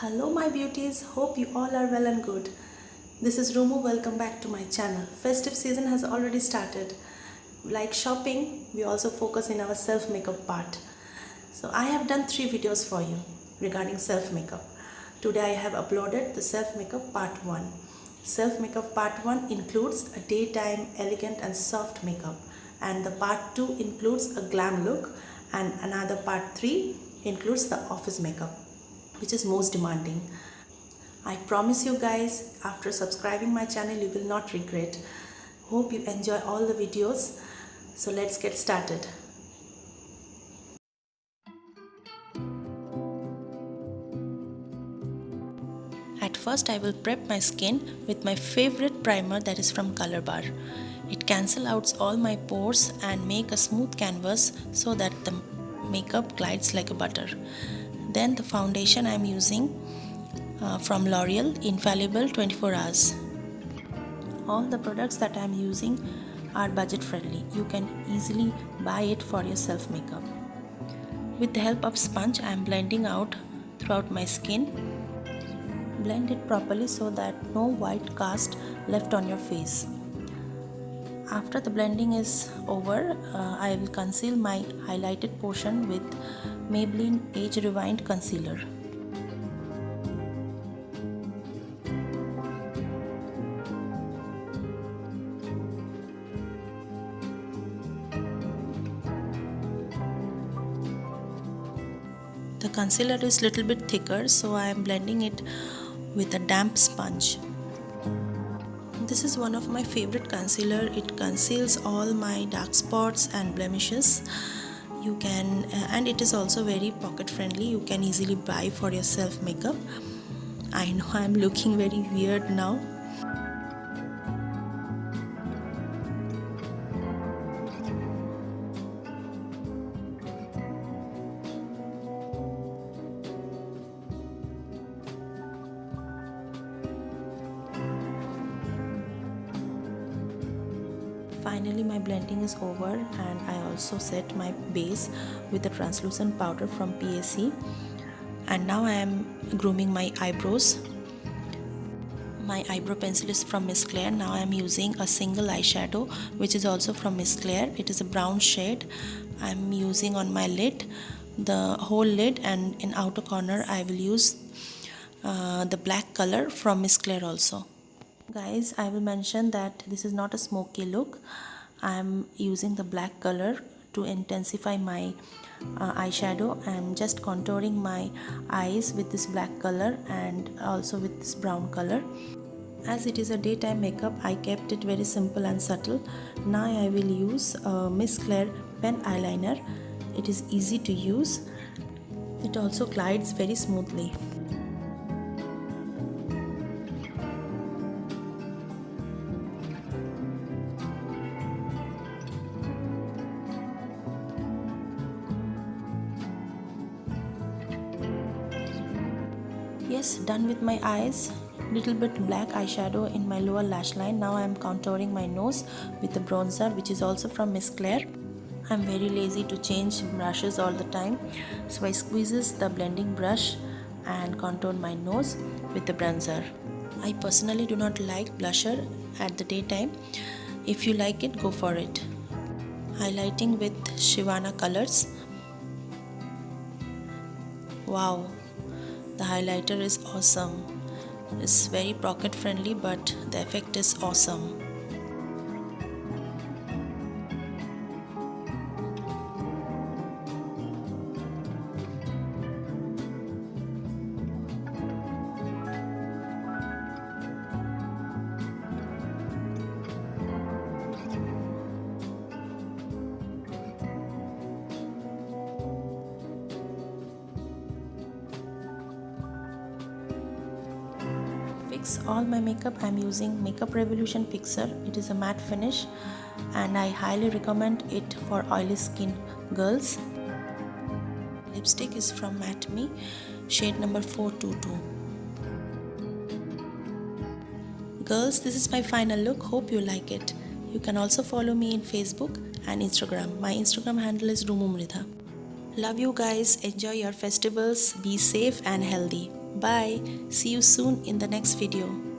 Hello my beauties, hope you all are well and good. This is Rumu, welcome back to my channel. Festive season has already started. Like shopping, we also focus in our self makeup part. So I have done 3 videos for you regarding self makeup. Today I have uploaded the self makeup part 1. Self makeup part 1 includes a daytime elegant and soft makeup, and the part 2 includes a glam look, and another part 3 includes the office makeup, which is most demanding. I promise you guys, after subscribing my channel, you will not regret. Hope you enjoy all the videos. So let's get started. At first I will prep my skin with my favorite primer, that is from Colorbar. It cancels out all my pores and make a smooth canvas so that the makeup glides like a butter. Then the foundation I am using from L'Oreal, Infallible 24 hours. All the products that I am using are budget friendly. You can easily buy it for your self makeup. With the help of sponge, I am blending out throughout my skin. Blend it properly so that no white cast left on your face. After the blending is over, I will conceal my highlighted portion with Maybelline Age Rewind Concealer. The concealer is little bit thicker, so I am blending it with a damp sponge. This is one of my favorite concealer. It conceals all my dark spots and blemishes. You can and it is also very pocket friendly. You can easily buy for your self makeup. I know I am looking very weird now. Finally my blending is over, and I also set my base with a translucent powder from PAC, and now I am grooming my eyebrows. My eyebrow pencil is from Miss Claire. Now I am using a single eyeshadow which is also from Miss Claire. It is a brown shade. I am using on my lid, the whole lid, and in outer corner I will use the black color from Miss Claire also. Guys, I will mention that this is not a smoky look. I am using the black color to intensify my eyeshadow. I am just contouring my eyes with this black color and also with this brown color. As it is a daytime makeup, I kept it very simple and subtle. Now I will use Miss Claire pen eyeliner. It is easy to use. It also glides very smoothly. Yes, done with my eyes. Little bit black eyeshadow in my lower lash line. Now I am contouring my nose with the bronzer, which is also from Miss Claire. I am very lazy to change brushes all the time, so I squeezes the blending brush and contour my nose with the bronzer. I personally do not like blusher at the daytime. If you like it, go for it. Highlighting with Sivana colors. Wow, the highlighter is awesome. It's very pocket friendly, but the effect is awesome. Fix all my makeup, I am using Makeup Revolution Fixer. It is a matte finish and I highly recommend it for oily skin girls. Lipstick is from Matte Me, shade number 422. Girls, this is my final look. Hope you like it. You can also follow me in Facebook and Instagram. My Instagram handle is Rumumridha. Love you guys. Enjoy your festivals. Be safe and healthy. Bye. See you soon in the next video.